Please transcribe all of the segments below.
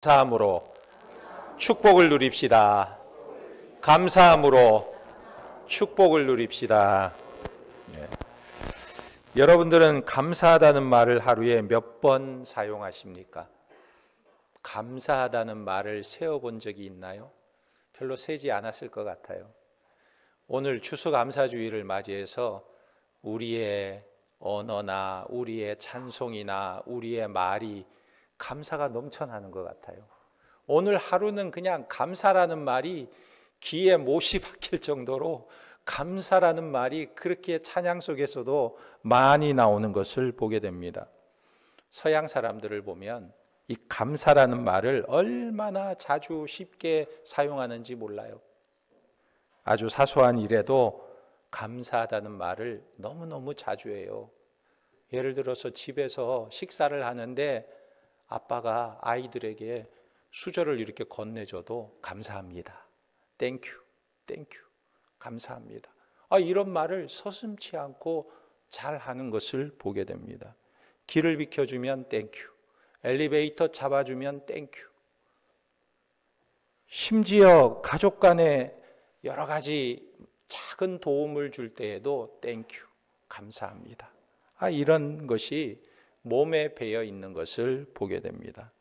감사함으로 축복을 누립시다. 감사함으로 축복을 누립시다. 네. 여러분들은 감사하다는 말을 하루에 몇 번 사용하십니까? 감사하다는 말을 세어본 적이 있나요? 별로 세지 않았을 것 같아요. 오늘 추수감사주의를 맞이해서 우리의 언어나 우리의 찬송이나 우리의 말이 감사가 넘쳐나는 것 같아요. 오늘 하루는 그냥 감사라는 말이 귀에 못이 박힐 정도로 감사라는 말이 그렇게 찬양 속에서도 많이 나오는 것을 보게 됩니다. 서양 사람들을 보면 이 감사라는 말을 얼마나 자주 쉽게 사용하는지 몰라요. 아주 사소한 일에도 감사하다는 말을 너무너무 자주 해요. 예를 들어서 집에서 식사를 하는데 아빠가 아이들에게 수저를 이렇게 건네줘도 감사합니다. 땡큐, 땡큐, 감사합니다. 이런 말을 서슴지 않고 잘 하는 것을 보게 됩니다. 길을 비켜주면 땡큐, 엘리베이터 잡아주면 땡큐. 심지어 가족 간에 여러 가지 작은 도움을 줄 때에도 땡큐, 감사합니다. 이런 것이 몸에 배어 있는 것을 보게 됩니다.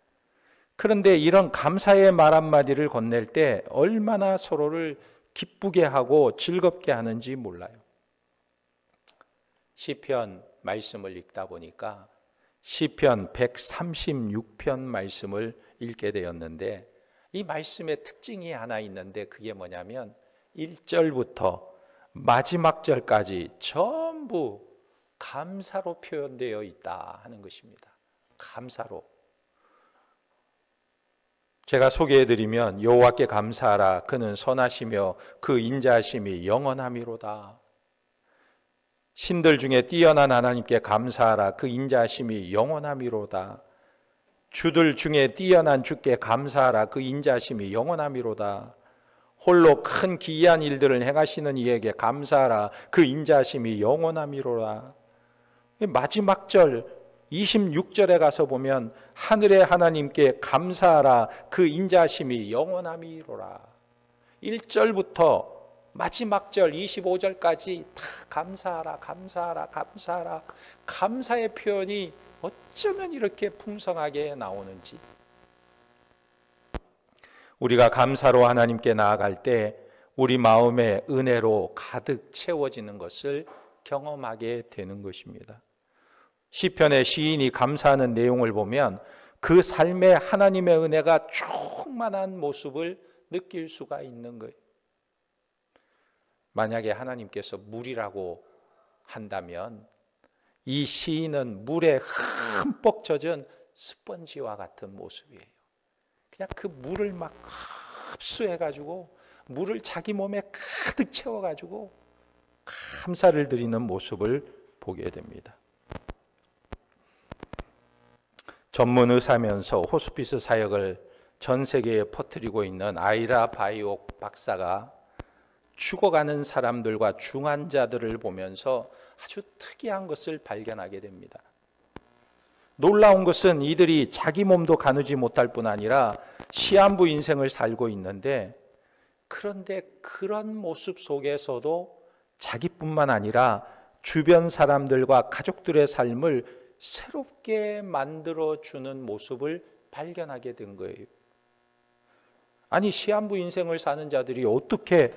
그런데 이런 감사의 말 한마디를 건넬 때 얼마나 서로를 기쁘게 하고 즐겁게 하는지 몰라요. 시편 말씀을 읽다 보니까 시편 136편 말씀을 읽게 되었는데 이 말씀의 특징이 하나 있는데 그게 뭐냐면 1절부터 마지막 절까지 전부 감사로 표현되어 있다 하는 것입니다. 감사로. 제가 소개해드리면 여호와께 감사하라. 그는 선하시며 그 인자하심이 영원함이로다. 신들 중에 뛰어난 하나님께 감사하라. 그 인자하심이 영원함이로다. 주들 중에 뛰어난 주께 감사하라. 그 인자하심이 영원함이로다. 홀로 큰 기이한 일들을 행하시는 이에게 감사하라. 그 인자하심이 영원함이로다. 마지막 절 26절에 가서 보면 하늘의 하나님께 감사하라. 그 인자하심이 영원함이로라. 1절부터 마지막 절 25절까지 다 감사하라, 감사하라, 감사하라. 감사의 표현이 어쩌면 이렇게 풍성하게 나오는지. 우리가 감사로 하나님께 나아갈 때 우리 마음의 은혜로 가득 채워지는 것을 경험하게 되는 것입니다. 시편의 시인이 감사하는 내용을 보면 그 삶에 하나님의 은혜가 충만한 모습을 느낄 수가 있는 거예요. 만약에 하나님께서 물이라고 한다면 이 시인은 물에 흠뻑 젖은 스펀지와 같은 모습이에요. 그냥 그 물을 막 흡수해가지고 물을 자기 몸에 가득 채워가지고 감사를 드리는 모습을 보게 됩니다. 전문 의사면서 호스피스 사역을 전 세계에 퍼뜨리고 있는 아이라 바이옥 박사가 죽어가는 사람들과 중환자들을 보면서 아주 특이한 것을 발견하게 됩니다. 놀라운 것은 이들이 자기 몸도 가누지 못할 뿐 아니라 시한부 인생을 살고 있는데, 그런데 그런 모습 속에서도 자기뿐만 아니라 주변 사람들과 가족들의 삶을 새롭게 만들어주는 모습을 발견하게 된 거예요. 아니, 시한부 인생을 사는 자들이 어떻게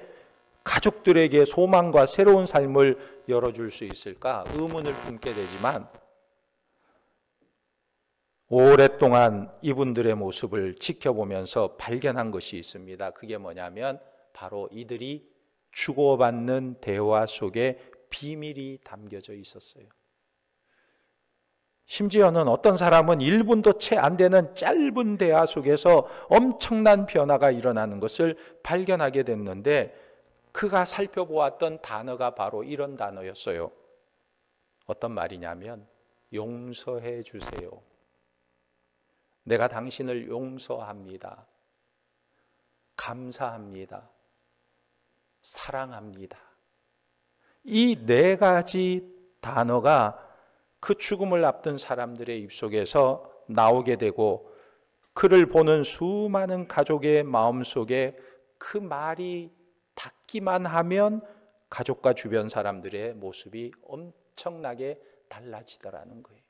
가족들에게 소망과 새로운 삶을 열어줄 수 있을까? 의문을 품게 되지만 오랫동안 이분들의 모습을 지켜보면서 발견한 것이 있습니다. 그게 뭐냐면 바로 이들이 주고받는 대화 속에 비밀이 담겨져 있었어요. 심지어는 어떤 사람은 1분도 채 안 되는 짧은 대화 속에서 엄청난 변화가 일어나는 것을 발견하게 됐는데, 그가 살펴보았던 단어가 바로 이런 단어였어요. 어떤 말이냐면 용서해 주세요. 내가 당신을 용서합니다. 감사합니다. 사랑합니다. 이 네 가지 단어가 그 죽음을 앞둔 사람들의 입속에서 나오게 되고 그를 보는 수많은 가족의 마음속에 그 말이 닿기만 하면 가족과 주변 사람들의 모습이 엄청나게 달라지더라는 거예요.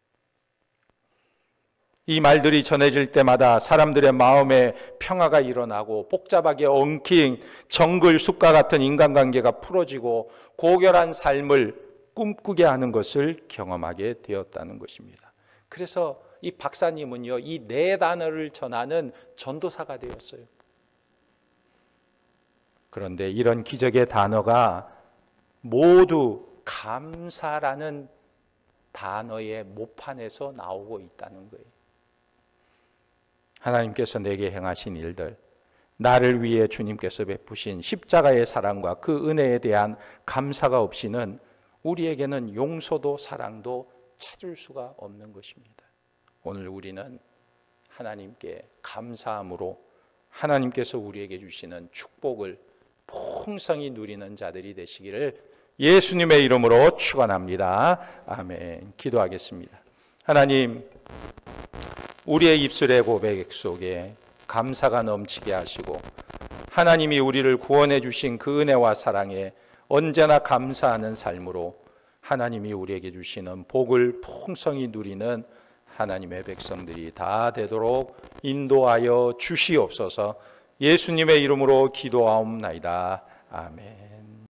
이 말들이 전해질 때마다 사람들의 마음에 평화가 일어나고 복잡하게 엉킨 정글 숲과 같은 인간관계가 풀어지고 고결한 삶을 꿈꾸게 하는 것을 경험하게 되었다는 것입니다. 그래서 이 박사님은요, 이 네 단어를 전하는 전도사가 되었어요. 그런데 이런 기적의 단어가 모두 감사라는 단어의 모판에서 나오고 있다는 거예요. 하나님께서 내게 행하신 일들, 나를 위해 주님께서 베푸신 십자가의 사랑과 그 은혜에 대한 감사가 없이는 우리에게는 용서도 사랑도 찾을 수가 없는 것입니다. 오늘 우리는 하나님께 감사함으로 하나님께서 우리에게 주시는 축복을 풍성히 누리는 자들이 되시기를 예수님의 이름으로 축원합니다. 아멘. 기도하겠습니다. 하나님, 우리의 입술의 고백 속에 감사가 넘치게 하시고 하나님이 우리를 구원해 주신 그 은혜와 사랑에 언제나 감사하는 삶으로 하나님이 우리에게 주시는 복을 풍성히 누리는 하나님의 백성들이 다 되도록 인도하여 주시옵소서. 예수님의 이름으로 기도하옵나이다. 아멘.